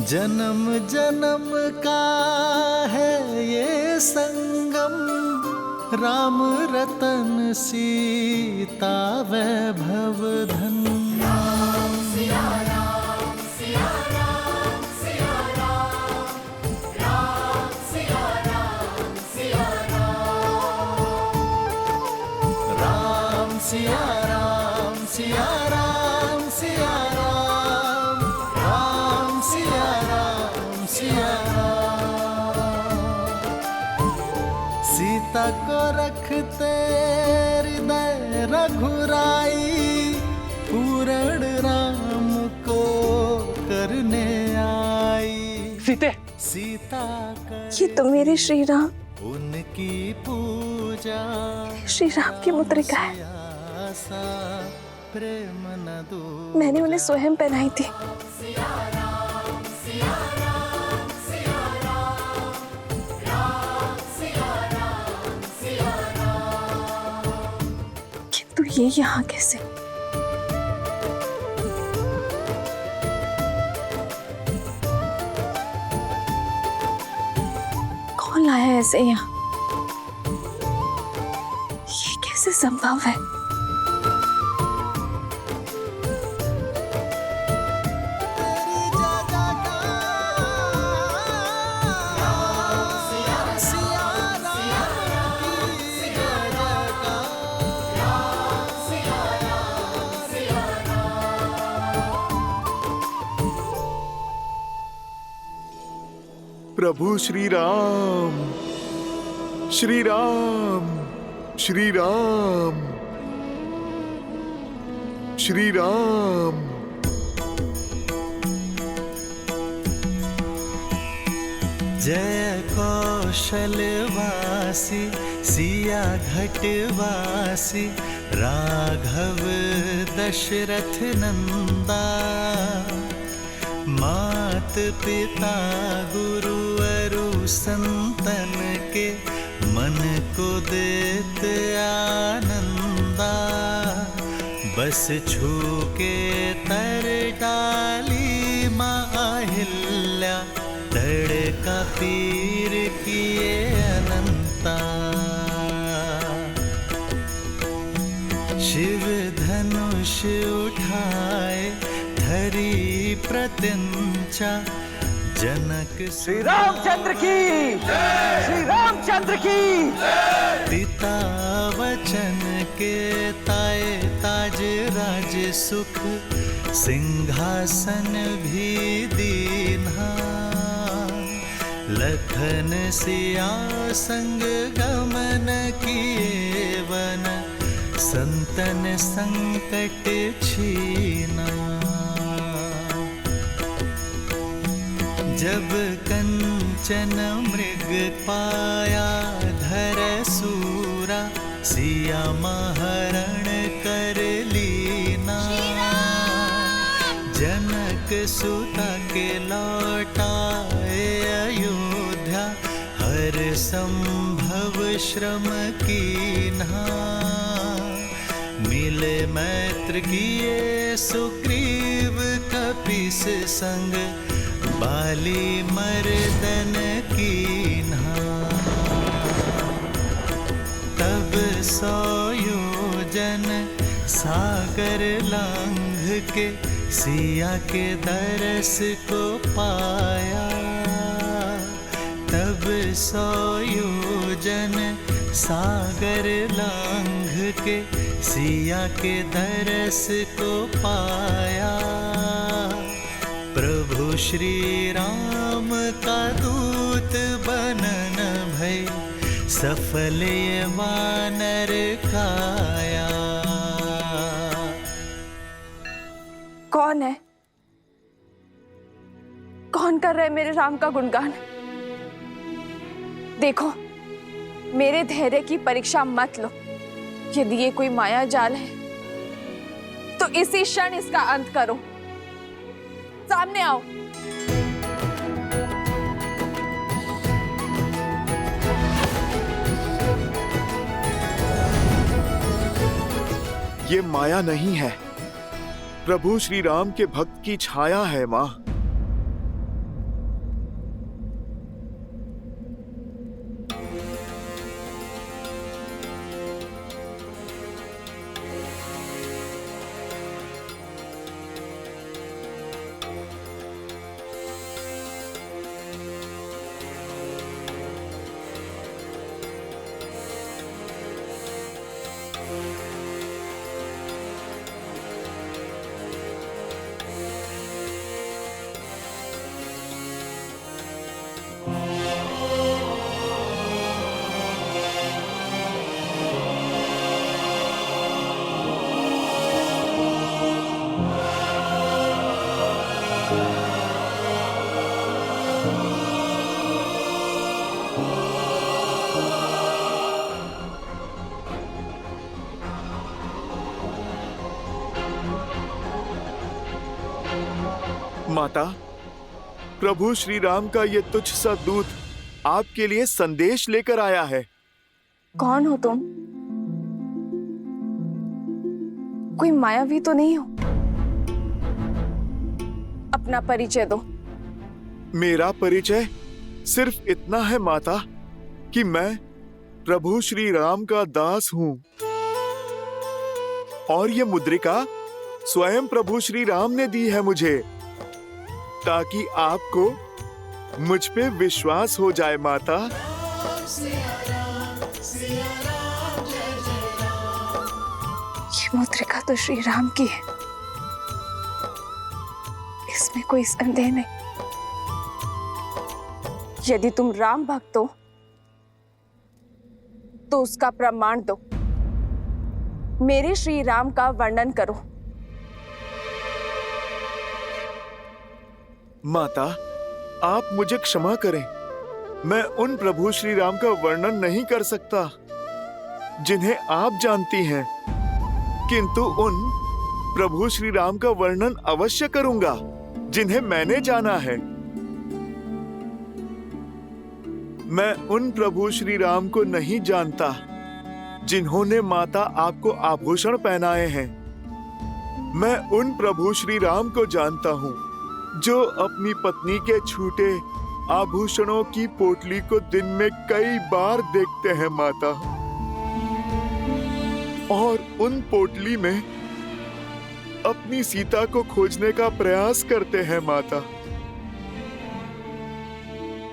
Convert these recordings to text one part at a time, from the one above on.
जन्म जन्म का है ये संगम, राम रतन सीता वैभव धन। राम सिया राम सिया राम सिया राम, राम सिया राम सिया राम, राम सिया राम सिया राम सिया राम, राम सिया राम सिया राम। सीता को रखते हृदय रघुराई, पूर्ण राम को करने आई। सीते, सीता ये तो मेरे श्री राम, उनकी पूजा श्री राम की मुद्रिका है। प्रेम न दो, मैंने उन्हें स्वयं पहनाई थी। सिया राम सिया राम सिया राम, राम सिया राम सिया राम। किंतु ये यहाँ कैसे? कौन लाया है ऐसे यहाँ? ये कैसे संभव है? प्रभु श्री राम, श्री राम, श्री राम, श्री राम। जय कौशलवासी सिया घटवासी, राघव दशरथ नंदा। मात पिता गुरु अरु संतन के, मन को देत आनंदा। बस छू के तर डाली माहिल्या, तड़का पीर किए अनंता। शिव धनुष उठाए धरी प्रत्यंचा, जनक श्री रामचंद्र की, श्री रामचंद्र की। पिता वचन के ताए ताज राज सुख, सिंहासन भी दीन्हा। लखन सिया संग गमन किए वन, संतन संकट छीना। जब कंचन मृग पाया धर सूरा, सिया महरण कर लीना। जनक सुता के लौटाए अयोध्या, हर संभव श्रम कीन्हा। मिले मैत्र किए सुग्रीव कपीस संग, बाली मर्दन कीन्हा। तब 100 योजन सागर लांघ के, सिया के दरस को पाया। तब 100 योजन सागर लांघ के, सिया के दरस को पाया। प्रभु श्री राम का दूत बनन भय, सफल ये वानर काया। कौन है? कौन कर रहा है मेरे राम का गुणगान? देखो, मेरे धैर्य की परीक्षा मत लो। यदि ये कोई माया जाल है तो इसी क्षण इसका अंत करो। सामने आओ। ये माया नहीं है, प्रभु श्री राम के भक्त की छाया है माँ। माता, प्रभु श्री राम का ये तुच्छ सा दूत आपके लिए संदेश लेकर आया है। कौन हो तुम? कोई मायावी तो नहीं हो? अपना परिचय दो। मेरा परिचय सिर्फ इतना है माता कि मैं प्रभु श्री राम का दास हूँ और ये मुद्रिका स्वयं प्रभु श्री राम ने दी है मुझे, ताकि आपको मुझ पे विश्वास हो जाए माता। ये मुद्रिका तो श्री राम की है, इसमें कोई संदेह नहीं। यदि तुम राम भक्त हो तो उसका प्रमाण दो। मेरे श्री राम का वर्णन करो। माता, आप मुझे क्षमा करें, मैं उन प्रभु श्री राम का वर्णन नहीं कर सकता जिन्हें आप जानती हैं, किंतु उन प्रभु श्री राम का वर्णन अवश्य करूंगा जिन्हें मैंने जाना है। मैं उन प्रभु श्री राम को नहीं जानता जिन्होंने माता आपको आभूषण पहनाए हैं। मैं उन प्रभु श्री राम को जानता हूँ जो अपनी पत्नी के छूटे आभूषणों की पोटली को दिन में कई बार देखते हैं माता, और उन पोटली में अपनी सीता को खोजने का प्रयास करते हैं माता।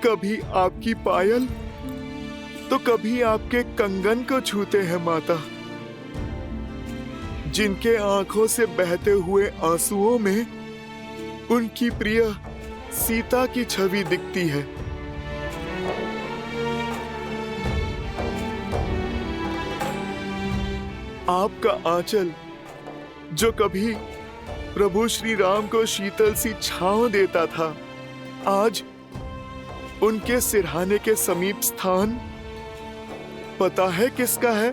कभी आपकी पायल तो कभी आपके कंगन को छूते हैं माता, जिनके आंखों से बहते हुए आंसुओं में उनकी प्रिय सीता की छवि दिखती है। आपका आंचल जो कभी प्रभु श्री राम को शीतल सी छांव देता था, आज उनके सिरहाने के समीप स्थान पता है किसका है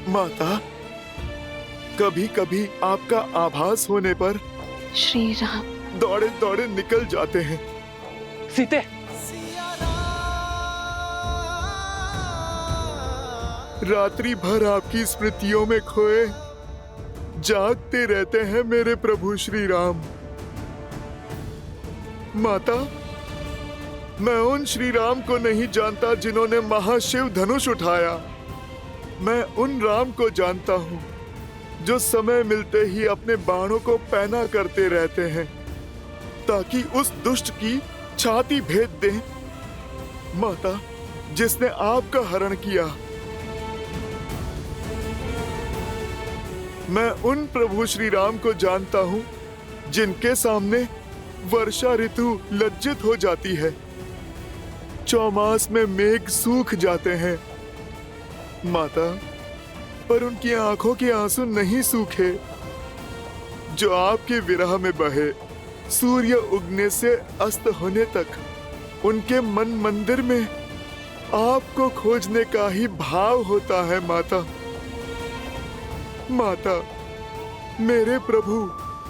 माता? कभी कभी आपका आभास होने पर श्री राम दौड़े दौड़े निकल जाते हैं। सीते, रात्रि भर आपकी स्मृतियों में खोए जागते रहते हैं मेरे प्रभु श्री राम। माता, मैं उन श्री राम को नहीं जानता जिन्होंने महाशिव धनुष उठाया। मैं उन राम को जानता हूँ जो समय मिलते ही अपने बाणों को पैना करते रहते हैं ताकि उस दुष्ट की छाती भेद दें। माता, जिसने आपका हरण किया। मैं उन प्रभु श्री राम को जानता हूँ जिनके सामने वर्षा ऋतु लज्जित हो जाती है, चौमास में मेघ सूख जाते हैं। माता, पर उनकी आंखों के आंसू नहीं सूखे जो आपके विरह में बहे। सूर्य उगने से अस्त होने तक उनके मन मंदिर में आपको खोजने का ही भाव होता है माता। माता, मेरे प्रभु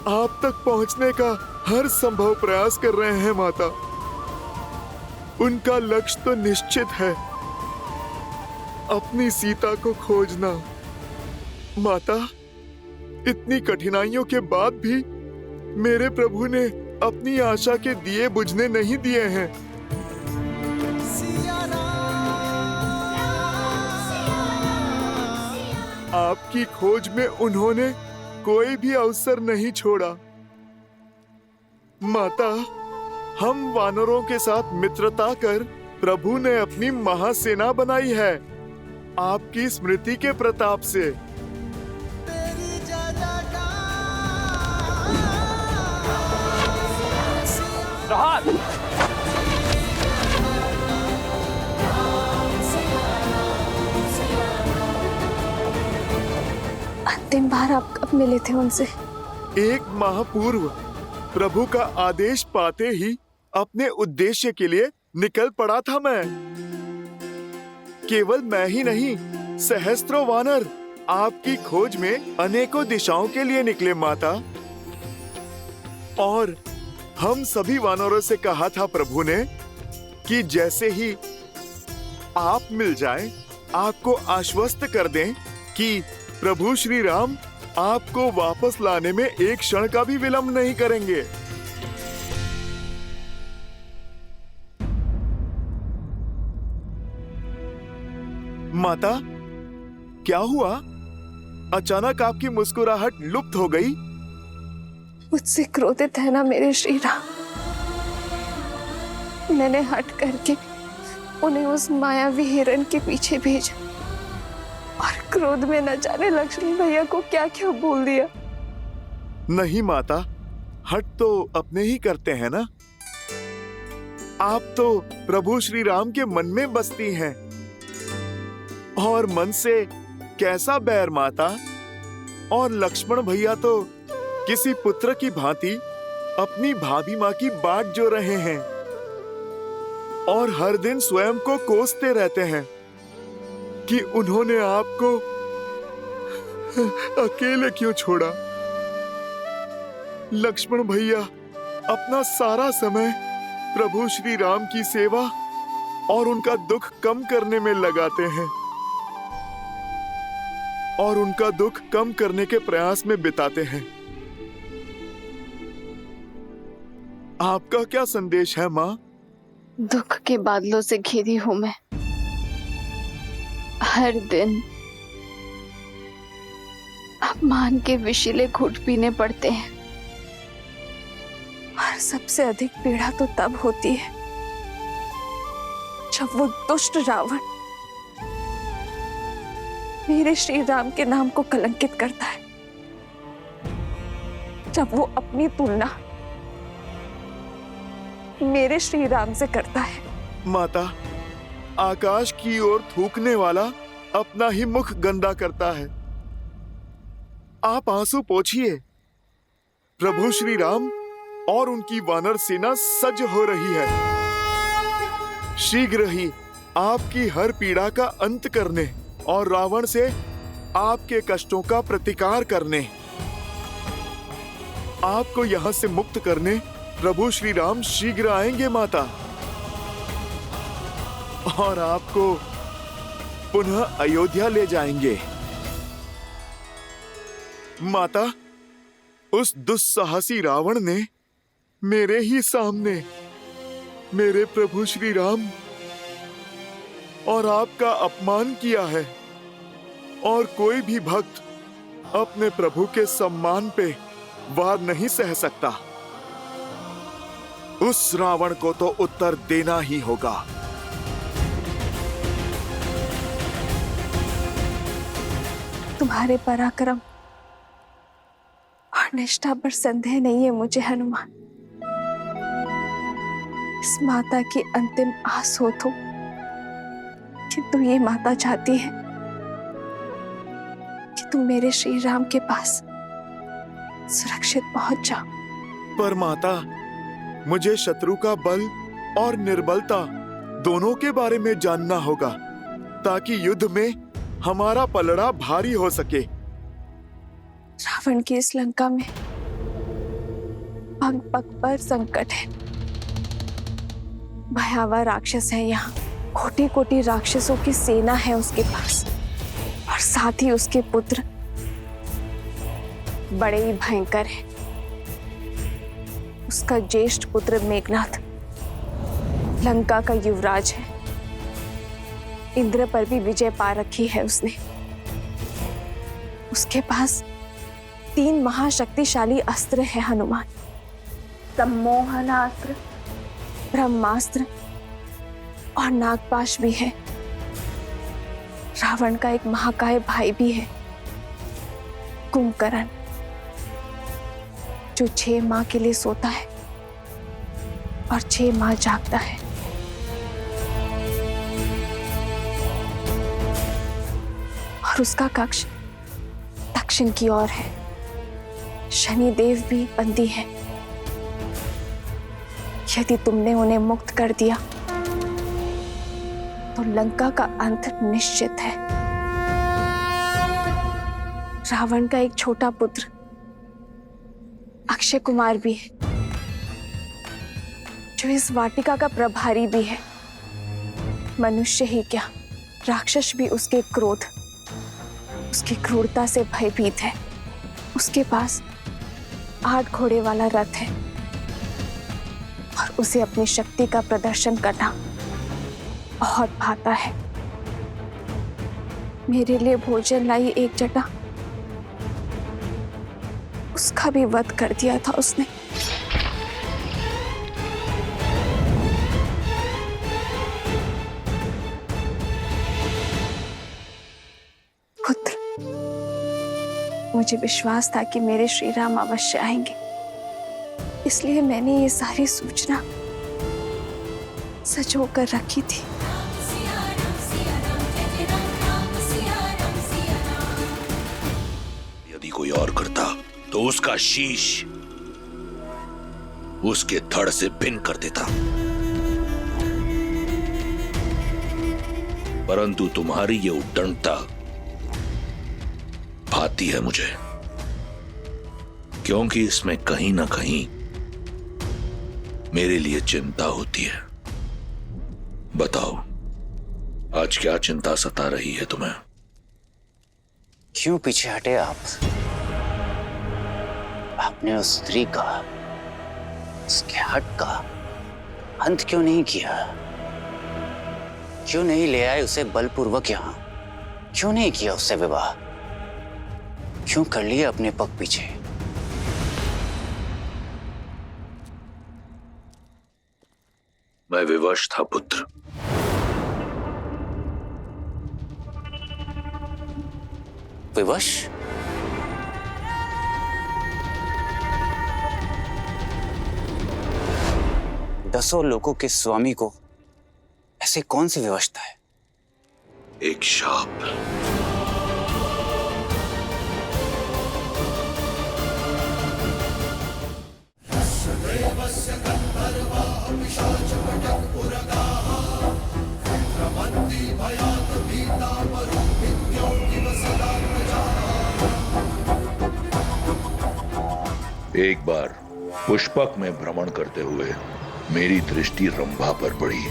आप तक पहुंचने का हर संभव प्रयास कर रहे हैं माता। उनका लक्ष्य तो निश्चित है, अपनी सीता को खोजना। माता, इतनी कठिनाइयों के बाद भी मेरे प्रभु ने अपनी आशा के दिए बुझने नहीं दिए हैं। आपकी खोज में उन्होंने कोई भी अवसर नहीं छोड़ा। माता, हम वानरों के साथ मित्रता कर प्रभु ने अपनी महासेना बनाई है आपकी स्मृति के प्रताप से। प्रहार! अंतिम बार आप कब मिले थे उनसे? 1 माह पूर्व प्रभु का आदेश पाते ही अपने उद्देश्य के लिए निकल पड़ा था मैं। केवल मैं ही नहीं, सहस्त्रों वानर आपकी खोज में अनेकों दिशाओं के लिए निकले माता। और हम सभी वानरों से कहा था प्रभु ने कि जैसे ही आप मिल जाए आपको आश्वस्त कर दें कि प्रभु श्री राम आपको वापस लाने में एक क्षण का भी विलंब नहीं करेंगे। माता, क्या हुआ? अचानक आपकी मुस्कुराहट लुप्त हो गई। मुझसे क्रोधित है ना मेरे श्री राम। मैंने हट करके उन्हें उस मायावी हिरण के पीछे भेजा और क्रोध में न जाने लक्ष्मण भैया को क्या क्या बोल दिया। नहीं माता, हट तो अपने ही करते हैं ना। आप तो प्रभु श्री राम के मन में बसती हैं। और मन से कैसा बैर माता। और लक्ष्मण भैया तो किसी पुत्र की भांति अपनी भाभी माँ की बाट जो रहे हैं और हर दिन स्वयं को कोसते रहते हैं कि उन्होंने आपको अकेले क्यों छोड़ा। लक्ष्मण भैया अपना सारा समय प्रभु श्री राम की सेवा और उनका दुख कम करने में लगाते हैं और उनका दुख कम करने के प्रयास में बिताते हैं। आपका क्या संदेश है माँ? दुख के बादलों से घिरी हूं मैं। हर दिन अपमान के विषैले घूंट पीने पड़ते हैं और सबसे अधिक पीड़ा तो तब होती है जब वो दुष्ट रावण मेरे श्री राम के नाम को कलंकित करता है, जब वो अपनी तुलना मेरे श्री राम से करता है। माता, आकाश की ओर थूकने वाला अपना ही मुख गंदा करता है। आप आंसू पोंछिए। प्रभु श्री राम और उनकी वानर सेना सज्ज हो रही है। शीघ्र ही आपकी हर पीड़ा का अंत करने और रावण से आपके कष्टों का प्रतिकार करने, आपको यहां से मुक्त करने प्रभु श्री राम शीघ्र आएंगे माता। और आपको पुनः अयोध्या ले जाएंगे। माता, उस दुस्साहसी रावण ने मेरे ही सामने मेरे प्रभु श्री राम और आपका अपमान किया है और कोई भी भक्त अपने प्रभु के सम्मान पे वार नहीं सह सकता। उस रावण को तो उत्तर देना ही होगा। तुम्हारे पराक्रम और निष्ठा पर संदेह नहीं है मुझे हनुमान। इस माता की अंतिम आस हो तो किंतु ये माता चाहती है कि तुम मेरे श्री राम के पास सुरक्षित पहुंच जाओ। पर माता, मुझे शत्रु का बल और निर्बलता दोनों के बारे में जानना होगा ताकि युद्ध में हमारा पलड़ा भारी हो सके। रावण की इस लंका में पग पग पर संकट है। भयावह राक्षस है यहाँ। कोटि कोटि राक्षसों की सेना है उसके पास और साथ ही उसके पुत्र बड़े ही भयंकर हैं। उसका ज्येष्ठ पुत्र मेघनाथ लंका का युवराज है। इंद्र पर भी विजय पा रखी है उसने। उसके पास 3 महाशक्तिशाली अस्त्र है हनुमान। सम्मोहनास्त्र, ब्रह्मास्त्र और नागपाश भी है। रावण का एक महाकाय भाई भी है, कुंभकर्ण, जो 6 माह के लिए सोता है और 6 माह जागता है। और उसका कक्ष दक्षिण की ओर है। शनिदेव भी बंदी है। यदि तुमने उन्हें मुक्त कर दिया तो लंका का अंत निश्चित है। रावण का एक छोटा पुत्र अक्षय कुमार भी है। जो इस वाटिका का प्रभारी भी है। मनुष्य ही क्या, राक्षस भी उसके क्रोध, उसकी क्रूरता से भयभीत है। उसके पास 8 घोड़े वाला रथ है और उसे अपनी शक्ति का प्रदर्शन करना बहुत भाता है। मेरे लिए भोजन लाई एक जटा, उसका भी वध कर दिया था उसने। पुत्र, मुझे विश्वास था कि मेरे श्री राम अवश्य आएंगे, इसलिए मैंने ये सारी सूचना सजो कर रखी थी। यदि कोई और करता तो उसका शीश उसके धड़ से भिन्न कर देता, परंतु तुम्हारी ये उद्दंडता भाती है मुझे, क्योंकि इसमें कहीं ना कहीं मेरे लिए चिंता होती है। बताओ, आज क्या चिंता सता रही है तुम्हें? क्यों पीछे हटे आप? आपने उस स्त्री का, उसके हट का अंत क्यों नहीं किया? क्यों नहीं ले आए उसे बलपूर्वक यहां? क्यों नहीं किया उससे विवाह? क्यों कर लिया अपने पग पीछे? मैं विवश था पुत्र। विवश? दसों लोगों के स्वामी को ऐसे कौन सी विवशता है? एक शाप। एक बार पुष्पक में भ्रमण करते हुए मेरी दृष्टि रंभा पर पड़ी।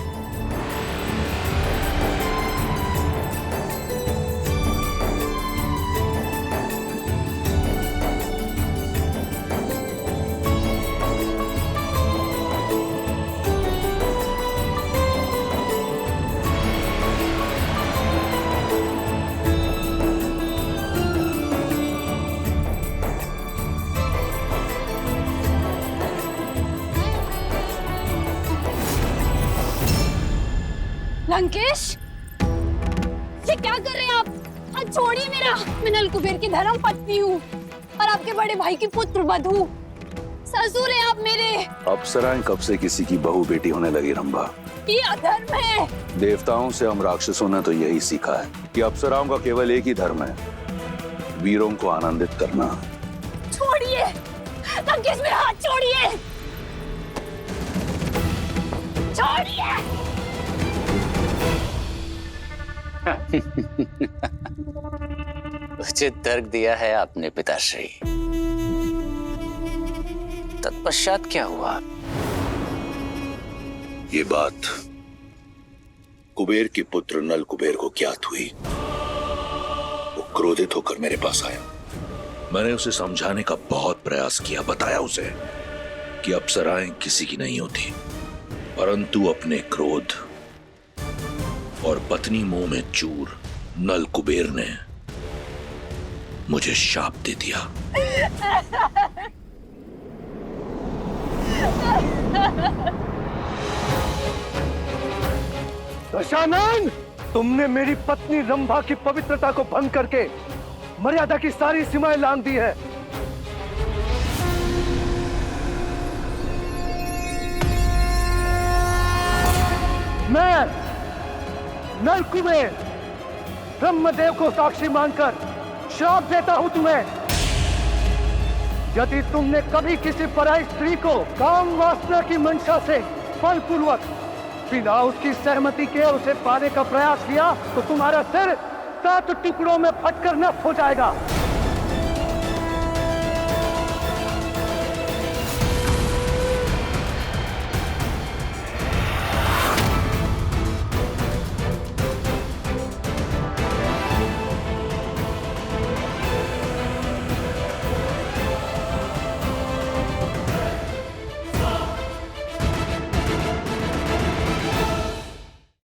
लंकेश, ये क्या कर रहे हैं आप? आज छोड़िए मेरा। मैं नल कुबेर की धर्म पत्नी हूँ और आपके बड़े भाई की पुत्र वधू। ससुर हैं आप मेरे। अप्सराएं कब से किसी की बहू बेटी होने लगी रंभा? ये अधर्म है। देवताओं से हम राक्षसों ने तो यही सीखा है कि अप्सराओं का केवल एक ही धर्म है, वीरों को आनंदित करना। छोड़िए लंकेश, मेरा हाथ छोड़िए। छोड़िए। उचित तर्क दिया है आपने पिताश्री। तत्पश्चात क्या हुआ? ये बात कुबेर के पुत्र नल कुबेर को ज्ञात हुई। वो क्रोधित होकर मेरे पास आया। मैंने उसे समझाने का बहुत प्रयास किया, बताया उसे कि अप्सराएं किसी की नहीं होती, परंतु अपने क्रोध और पत्नी मुंह में चूर नल कुबेर ने मुझे शाप दे दिया। दशानन, तुमने मेरी पत्नी रंभा की पवित्रता को भंग करके मर्यादा की सारी सीमाएं लांघ दी है। मैं नल कुबेर ब्रह्मदेव को साक्षी मानकर श्राप देता हूं तुम्हें। यदि तुमने कभी किसी पराई स्त्री को काम वासना की मंशा से बलपूर्वक बिना उसकी सहमति के उसे पाने का प्रयास किया तो तुम्हारा सिर 7 टुकड़ों में फटकर नष्ट हो जाएगा।